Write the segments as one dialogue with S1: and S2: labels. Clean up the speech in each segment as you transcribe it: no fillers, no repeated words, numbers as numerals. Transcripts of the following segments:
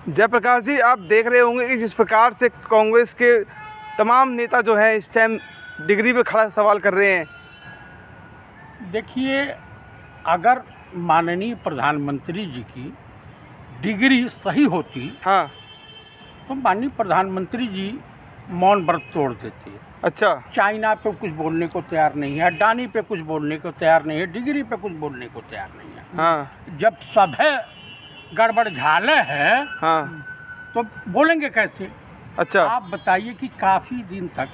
S1: जयप्रकाश जी, आप देख रहे होंगे कि जिस प्रकार से कांग्रेस के तमाम नेता जो हैं इस टाइम डिग्री पे खड़ा सवाल कर रहे हैं।
S2: देखिए, अगर माननीय प्रधानमंत्री जी की डिग्री सही होती
S1: हाँ।
S2: तो माननीय प्रधानमंत्री जी मौन व्रत तोड़ देते।
S1: अच्छा।
S2: चाइना पे कुछ बोलने को तैयार नहीं है, अडानी पे कुछ बोलने को तैयार नहीं है, डिग्री पे कुछ बोलने को तैयार नहीं है।
S1: हाँ।
S2: जब सब है गड़बड़ झाले है
S1: हाँ।
S2: तो बोलेंगे कैसे?
S1: अच्छा।
S2: आप बताइए कि काफ़ी दिन तक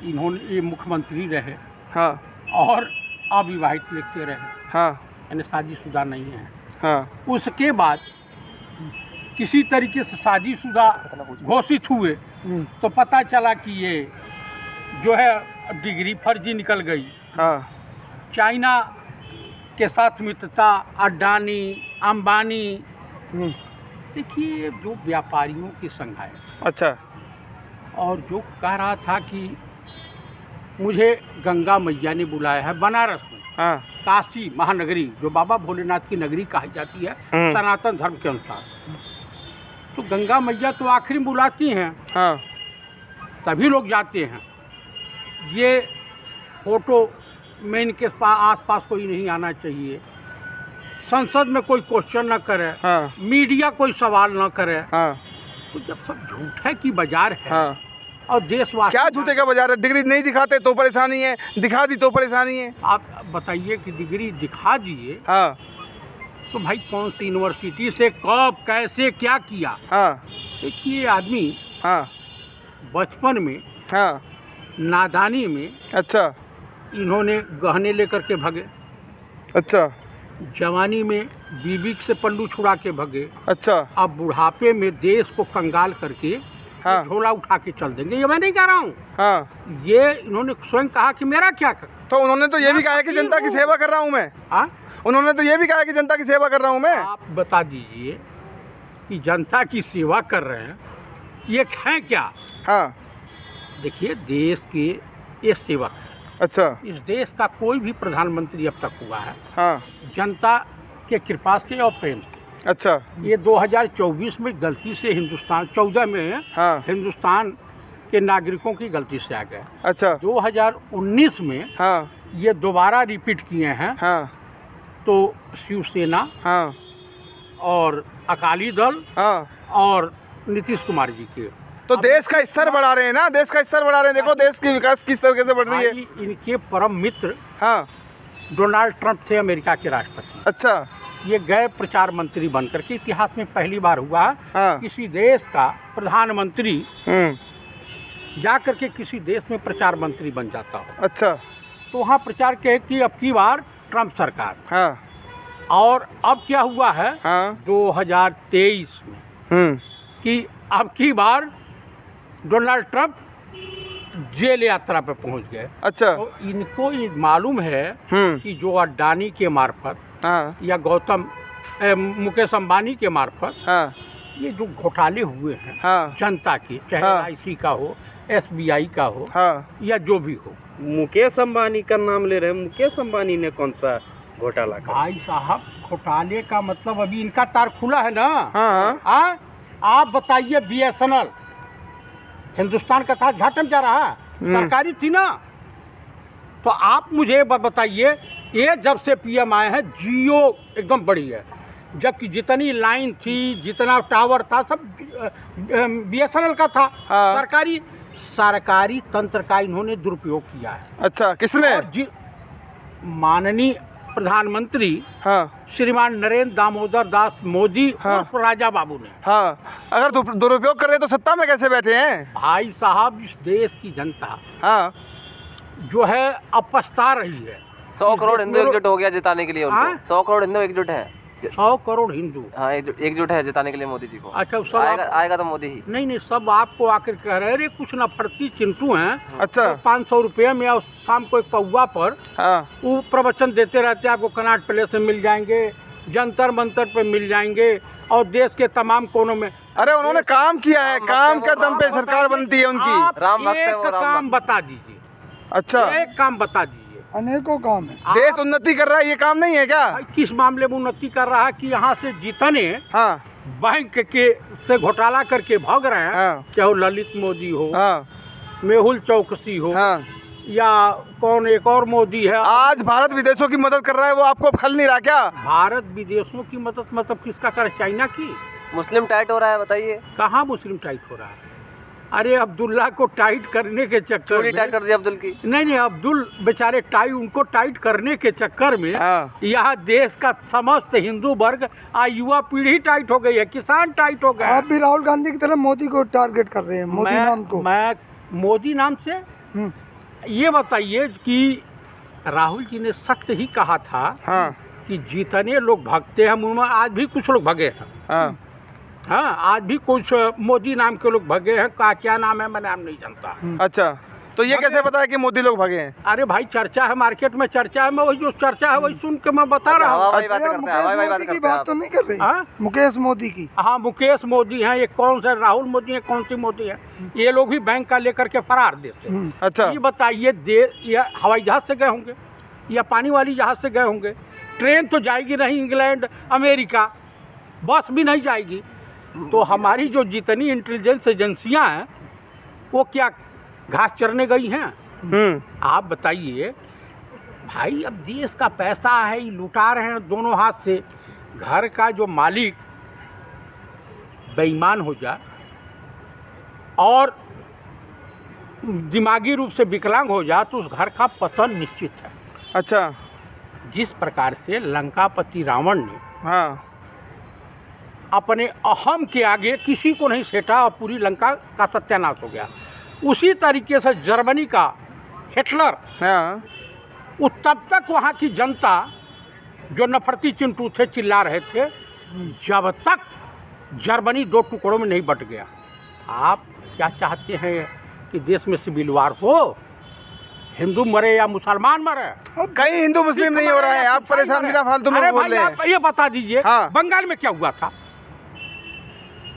S2: इन्होंने ये मुख्यमंत्री रहे।
S1: हाँ।
S2: और अविवाहित व्यक्ति रहे।
S1: हाँ।
S2: यानी शादीशुदा नहीं है।
S1: हाँ।
S2: उसके बाद किसी तरीके से शादीशुदा घोषित हुए तो पता चला कि ये जो है डिग्री फर्जी निकल गई।
S1: हाँ।
S2: चाइना के साथ मित्रता, अडानी, अंबानी, देखिए जो व्यापारियों की संघ है।
S1: अच्छा।
S2: और जो कह रहा था कि मुझे गंगा मैया ने बुलाया है बनारस में।
S1: हाँ।
S2: काशी महानगरी जो बाबा भोलेनाथ की नगरी कही जाती है सनातन धर्म के अनुसार, तो गंगा मैया तो आखिरी में बुलाती हैं।
S1: हाँ।
S2: तभी लोग जाते हैं। ये फोटो में इनके आसपास कोई नहीं आना चाहिए, संसद में कोई क्वेश्चन न करे।
S1: हाँ।
S2: मीडिया कोई सवाल न करे।
S1: हाँ।
S2: तो जब सब झूठे की बाजार है।
S1: हाँ।
S2: और देशवासी
S1: क्या झूठे का बाजार है? डिग्री नहीं दिखाते तो परेशानी है, दिखा दी तो परेशानी है।
S2: आप बताइए कि डिग्री दिखा दिए।
S1: हाँ।
S2: तो भाई कौन सी यूनिवर्सिटी से कब कैसे क्या किया?
S1: हाँ।
S2: देखिए आदमी
S1: हाँ।
S2: बचपन में,
S1: हाँ।
S2: नादानी में
S1: अच्छा।
S2: इन्होंने गहने लेकर के भगे।
S1: अच्छा।
S2: जवानी में बीबी से पल्लू छुड़ा के भगे।
S1: अच्छा।
S2: अब बुढ़ापे में देश को कंगाल करके
S1: हाँ।
S2: झोला उठा के चल देंगे। ये मैं नहीं कह रहा हूँ।
S1: हाँ।
S2: ये इन्होंने स्वयं कहा कि मेरा क्या कर।
S1: तो उन्होंने तो ये भी कहा है कि जनता की सेवा कर रहा हूँ मैं।
S2: हाँ?
S1: उन्होंने तो ये भी कहा है कि जनता की सेवा कर रहा हूँ मैं।
S2: आप बता दीजिए कि जनता की सेवा कर रहे हैं ये हैं क्या?
S1: हाँ।
S2: देखिए, देश के ये सेवक हैं।
S1: अच्छा।
S2: इस देश का कोई भी प्रधानमंत्री अब तक हुआ है
S1: हाँ।
S2: जनता के कृपा से और प्रेम से।
S1: अच्छा।
S2: ये 2024 में गलती से हिंदुस्तान 14 में
S1: हाँ।
S2: हिंदुस्तान के नागरिकों की गलती से आ गए।
S1: अच्छा।
S2: 2019 में
S1: हाँ।
S2: ये दोबारा रिपीट किए हैं।
S1: हाँ।
S2: तो शिवसेना
S1: हाँ।
S2: और अकाली दल
S1: हाँ।
S2: और नीतीश कुमार जी के।
S1: तो देश का स्तर बढ़ा रहे हैं ना, देश का स्तर बढ़ा रहे हैं। देखो देश की विकास किस तरीके से बढ़ रही है।
S2: इनके परम मित्र
S1: हाँ।
S2: डोनाल्ड ट्रंप थे, अमेरिका के राष्ट्रपति।
S1: अच्छा।
S2: ये गए प्रचार मंत्री बनकर के। इतिहास में पहली बार हुआ
S1: हाँ।
S2: किसी देश का प्रधानमंत्री जा करके किसी देश में प्रचार मंत्री बन जाता हो।
S1: अच्छा।
S2: तो वहाँ प्रचार किए कि अब की बार ट्रंप सरकार।
S1: हाँ।
S2: और अब क्या हुआ है?
S1: हाँ।
S2: 2023 में कि अब की बार डोनाल्ड ट्रंप जेल यात्रा पे पहुंच गए।
S1: अच्छा।
S2: तो इनको ये मालूम है कि जो अडानी के मार्फत
S1: हाँ।
S2: या मुकेश अंबानी के मार्फत
S1: हाँ।
S2: ये जो घोटाले हुए हैं
S1: हाँ।
S2: जनता के, चाहे
S1: हाँ।
S2: LIC का हो, SBI का हो,
S1: हाँ।
S2: या जो भी हो।
S3: मुकेश अंबानी का नाम ले रहे हैं। मुकेश अंबानी ने कौन सा घोटाला किया?
S2: भाई साहब, घोटाले का मतलब अभी इनका तार खुला है ना।
S1: हाँ।
S2: आप बताइए, BSNL हिंदुस्तान का था, घाटे जा रहा है, सरकारी थी ना। तो आप मुझे बताइए, ये जब से PM आए हैं जियो एकदम बढ़ी है, जबकि जितनी लाइन थी, जितना टावर था, सब BSNL का था।
S1: हाँ।
S2: सरकारी तंत्र का इन्होंने दुरुपयोग किया है।
S1: अच्छा, किसने?
S2: माननीय प्रधानमंत्री
S1: हाँ।
S2: श्रीमान नरेंद्र दामोदर दास मोदी
S1: हाँ।
S2: और राजा बाबू ने।
S1: हाँ। अगर दुरुपयोग कर रहे तो सत्ता में कैसे बैठे हैं?
S2: भाई साहब, इस देश की जनता
S1: हाँ।
S2: जो है अब पछता रही है।
S3: 100 करोड़ हिंदू एकजुट हो गया जिताने के लिए उनको। 100 करोड़ हिंदू एकजुट है।
S2: 100 करोड़ हिंदू,
S3: हाँ, एकजुट है जिताने के लिए मोदी जी को।
S2: अच्छा, सब
S3: आएगा तो मोदी ही।
S2: नहीं, सब आपको आकर कह रहे हैं कुछ नफरती चिंटू हैं।
S1: अच्छा।
S2: 500 रुपये में और शाम को एक पौवा पर
S1: हाँ।
S2: वो प्रवचन देते रहते हैं। आपको कनॉट प्लेस में मिल जाएंगे, जंतर मंतर पे मिल जाएंगे, और देश के तमाम कोनों में।
S1: अरे उन्होंने काम किया है, काम के दम पे सरकार बनती है उनकी।
S2: आप एक काम बता दीजिए।
S1: अच्छा।
S2: एक काम बता दीजिए।
S4: अनेकों काम है।
S1: देश उन्नति कर रहा है, ये काम नहीं है क्या?
S2: भाई किस मामले में उन्नति कर रहा है कि यहाँ से जीतने
S1: हाँ।
S2: बैंक के से घोटाला करके भाग रहे हैं,
S1: हाँ।
S2: चाहे वो ललित मोदी हो,
S1: हाँ
S2: मेहुल चौकसी हो,
S1: हाँ।
S2: या कौन एक और मोदी है।
S1: आज भारत विदेशों की मदद कर रहा है, वो आपको अब खल नहीं रहा क्या?
S2: भारत विदेशों की मदद मतलब किसका कर? चाइना की?
S4: मुस्लिम टाइट हो रहा है, बताइए।
S2: कहाँ मुस्लिम टाइट हो रहा है? अरे अब्दुल्ला को टाइट करने के चक्कर
S4: चोरी
S2: में,
S4: टाइट कर दी अब्दुल की।
S2: नहीं अब्दुल बेचारे उनको टाइट करने के चक्कर में
S1: हाँ।
S2: यहाँ देश का समस्त हिंदू वर्ग युवा पीढ़ी टाइट हो गई है, किसान टाइट हो गया।
S5: आप भी राहुल गांधी की तरह मोदी को टारगेट कर रहे हैं, मोदी नाम को।
S2: मैं मोदी नाम से ये बताइए कि राहुल जी ने सख्त ही कहा था
S1: हाँ
S2: कि जितने लोग भागते हैं मुंह में, आज भी कुछ लोग भगे हैं।
S1: हाँ
S2: हाँ, आज भी कुछ मोदी नाम के लोग भगे हैं। का क्या नाम है मैं नाम नहीं जानता।
S1: अच्छा, तो ये कैसे पता है कि मोदी लोग भागे हैं?
S2: अरे भाई चर्चा है, मार्केट में चर्चा है, मैं वही जो चर्चा है वही सुन के मैं बता रहा हूँ।
S4: हवाई बातें करते हैं, हवाई बातें
S5: मुकेश मोदी की
S4: करते हैं
S5: बात तो नहीं कर रहे?
S2: हाँ?
S5: मुकेश मोदी की।
S2: हाँ, मुकेश मोदी हैं, ये कौन से राहुल मोदी है, कौन सी मोदी है? ये लोग भी बैंक का लेकर के फरार देते हैं।
S1: अच्छा,
S2: ये बताइए, या हवाई जहाज से गए होंगे या पानी वाली जहाज से गए होंगे? ट्रेन तो जाएगी नहीं इंग्लैंड अमेरिका, बस भी नहीं जाएगी। तो हमारी जो जितनी इंटेलिजेंस एजेंसियां हैं वो क्या घास चरने गई हैं? आप बताइए भाई, अब देश का पैसा है, ये लुटा रहे हैं दोनों हाथ से। घर का जो मालिक बेईमान हो जाए और दिमागी रूप से विकलांग हो जाए तो उस घर का पतन निश्चित है।
S1: अच्छा,
S2: जिस प्रकार से लंकापति रावण ने
S1: हाँ
S2: अपने अहम के आगे किसी को नहीं सेटा और पूरी लंका का सत्यानाश हो गया, उसी तरीके से जर्मनी का हिटलर,
S1: हाँ
S2: वो तब तक वहाँ की जनता जो नफरती चिंटू थे, चिल्ला रहे थे, जब तक जर्मनी दो टुकड़ों में नहीं बट गया। आप क्या चाहते हैं कि देश में सिविल वार हो, हिंदू मरे या मुसलमान मरे?
S1: कहीं हिंदू मुस्लिम नहीं हो रहा है, आप परेशान बिना फालतू में
S2: अरे
S1: बोल
S2: भाई
S1: रहे
S2: आप
S1: हैं।
S2: ये बता दीजिए,
S1: हाँ।
S2: बंगाल में क्या हुआ था?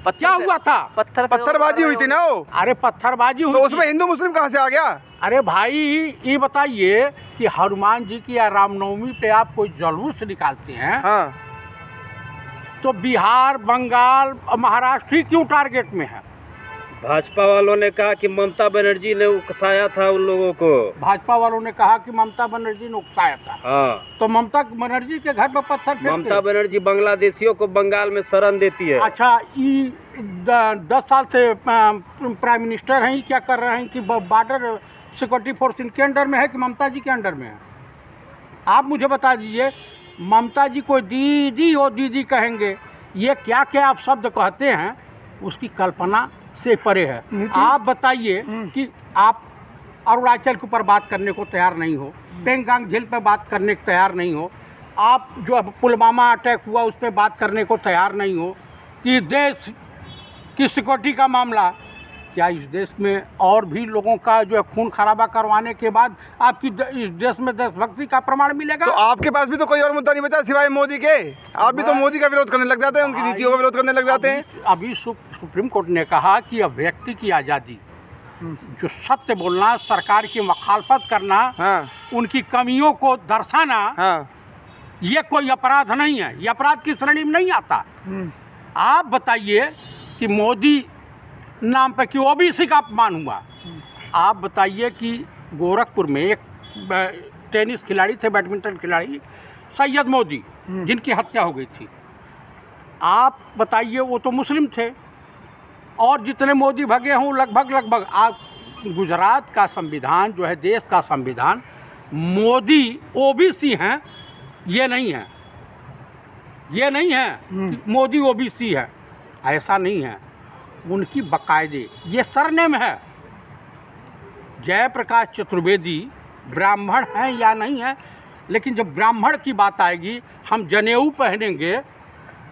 S2: क्या हुआ था?
S1: पत्थरबाजी हुई थी ना वो,
S2: अरे पत्थरबाजी हुई
S1: तो
S2: थी।
S1: उसमें हिंदू मुस्लिम कहाँ से आ गया?
S2: अरे भाई ये बताइए कि हनुमान जी की या रामनवमी पे आप कोई जुलूस निकालते हैं,
S1: हाँ,
S2: तो बिहार, बंगाल और महाराष्ट्र ही क्यों टारगेट में है?
S3: भाजपा वालों ने कहा कि ममता बनर्जी ने उकसाया था उन लोगों को।
S2: भाजपा वालों ने कहा कि ममता बनर्जी ने उकसाया था।
S3: हाँ,
S2: तो ममता बनर्जी के घर पर पत्थर फेंकते?
S3: ममता बनर्जी बांग्लादेशियों को बंगाल में शरण देती है।
S2: अच्छा, ये 10 साल से प्राइम मिनिस्टर हैं, ये क्या कर रहे हैं कि बॉर्डर सिक्योरिटी फोर्स इनके अंडर में है कि ममता जी के अंडर में है? आप मुझे बता दीजिए, ममता जी को दीदी और दीदी कहेंगे, ये क्या क्या आप शब्द कहते हैं, उसकी कल्पना से परे है। आप बताइए कि आप अरुणाचल के ऊपर बात करने को तैयार नहीं हो, पेंगांग झील पर बात करने को तैयार नहीं हो, आप जो पुलवामा अटैक हुआ उस पर बात करने को तैयार नहीं हो, कि देश की सिक्योरिटी का मामला, क्या इस देश में और भी लोगों का जो है खून खराबा करवाने के बाद आपकी इस देश में देशभक्ति का प्रमाण मिलेगा?
S1: तो आपके पास भी तो कोई और मुद्दा नहीं बचा सिवाय मोदी के। आप भी तो मोदी का विरोध करने लग जाते हैं, उनकी नीतियों का विरोध करने लग जाते हैं।
S2: अभी सुप्रीम कोर्ट ने कहा कि अब व्यक्ति की आज़ादी, जो सत्य बोलना, सरकार की मुखालफत करना,
S1: हाँ
S2: उनकी कमियों को दर्शाना,
S1: हाँ,
S2: ये कोई अपराध नहीं है, ये अपराध की श्रेणी में नहीं आता। आप बताइए कि मोदी नाम पे कि ओबीसी का अपमान हुआ। आप बताइए कि गोरखपुर में एक टेनिस खिलाड़ी थे, बैडमिंटन खिलाड़ी सैयद मोदी, जिनकी हत्या हो गई थी। आप बताइए, वो तो मुस्लिम थे, और जितने मोदी भगे हों लगभग आप, गुजरात का संविधान जो है, देश का संविधान, मोदी ओबीसी हैं, ये नहीं है, ये नहीं है कि मोदी ओबीसी है, ऐसा नहीं है। उनकी बाकायदे ये सरनेम है। जयप्रकाश चतुर्वेदी ब्राह्मण हैं या नहीं है, लेकिन जब ब्राह्मण की बात आएगी, हम जनेऊ पहनेंगे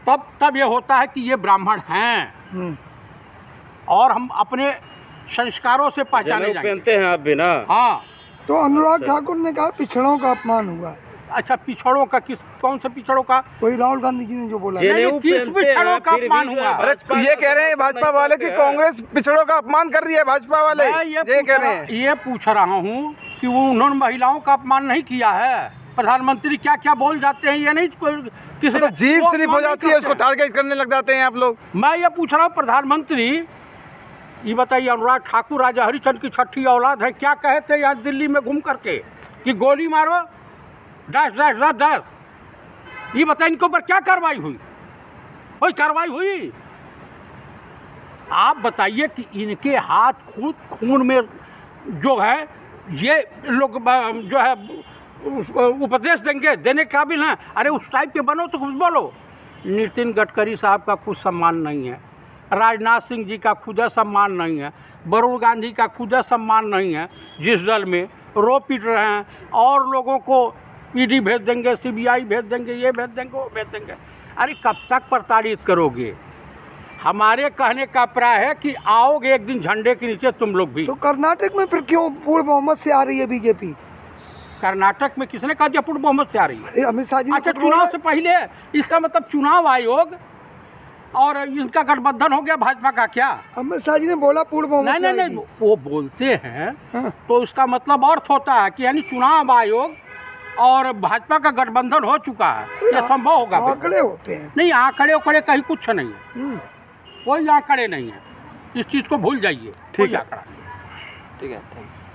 S2: तब ये होता है कि ये ब्राह्मण हैं, और हम अपने संस्कारों से पहचाने
S3: जनेऊ
S2: जाएंगे।
S3: पहनते हैं आप भी ना?
S2: हाँ।
S5: तो अनुराग ठाकुर ने कहा पिछड़ों का अपमान हुआ है।
S2: अच्छा, पिछड़ों का कौन से पिछड़ों का?
S5: वही राहुल गांधी जी ने जो बोला।
S3: जनेऊ
S2: नहीं, किस
S3: पहनते
S2: पिछड़ों
S3: हैं,
S2: का
S3: फिर भी
S2: अपमान
S3: जो
S2: हुआ?
S3: है
S1: अरे
S3: भाजपा
S1: ये कह रहे हैं भाजपा वाले कि कांग्रेस पिछड़ों का अपमान कर रही है, भाजपा वाले
S2: मैं
S1: ये कह रहे हैं।
S2: ये पूछ रहा हूँ कि वो उन्होंने महिलाओं का अपमान नहीं किया है। प्रधानमंत्री क्या क्या बोल जाते हैं ये नहीं किसी
S1: तो जीभ
S2: वो
S1: स्लिप हो
S2: अपमान
S1: जाती है,
S2: नहीं
S1: उसको
S2: करते।
S1: टारगेट करने लग जाते हैं आप लोग।
S2: मैं ये पूछ रहा हूँ प्रधानमंत्री, ये बताइए अनुराग ठाकुर राजा हरिचंद की छठी औलाद है, क्या कहे थे यहाँ दिल्ली में घूम करके कि गोली मारो डैश डैश डैश डैश। ये बताइए इनके ऊपर क्या कार्रवाई हुई? कोई कार्रवाई हुई? आप बताइए कि इनके हाथ खुद खून में जो है ये लोग जो है उपदेश देने के काबिल हैं। अरे उस टाइप के बनो तो कुछ बोलो। नितिन गडकरी साहब का कुछ सम्मान नहीं है, राजनाथ सिंह जी का खुदा सम्मान नहीं है, वरुण गांधी का खुदा सम्मान नहीं है, जिस दल में रो पीट रहे हैं और लोगों को ईडी भेज देंगे, सीबीआई भेज देंगे, ये भेज देंगे, वो भेज देंगे। अरे कब तक प्रताड़ित करोगे? हमारे कहने का प्राय है कि आओगे एक दिन झंडे के नीचे तुम लोग भी।
S5: तो कर्नाटक में फिर क्यों पूर्ण बहुमत से आ रही है बीजेपी?
S2: कर्नाटक में किसने कहा जब पूर्ण बहुमत से आ रही है?
S5: अरे अमित शाह जी ने
S2: अच्छा,
S5: खुद बोला
S2: चुनाव
S5: है।
S2: से पहले इसका मतलब चुनाव आयोग और इनका गठबंधन हो गया भाजपा का क्या?
S5: अमित शाह जी ने बोला पूर्ण बहुमत
S2: नहीं
S5: से
S2: नहीं
S5: आएगी।
S2: नहीं, वो बोलते हैं
S5: हाँ।
S2: तो इसका मतलब अर्थ होता है कि यानी चुनाव आयोग और भाजपा का गठबंधन हो चुका है, ये संभव होगा?
S5: आंकड़े होते हैं।
S2: नहीं, आंकड़े उकड़े कहीं कुछ नहीं है, कोई आंकड़े नहीं है, इस चीज़ को भूल जाइए।
S1: ठीक है।
S2: कोई आंकड़ा नहीं।
S4: ठीक है, थैंक यू।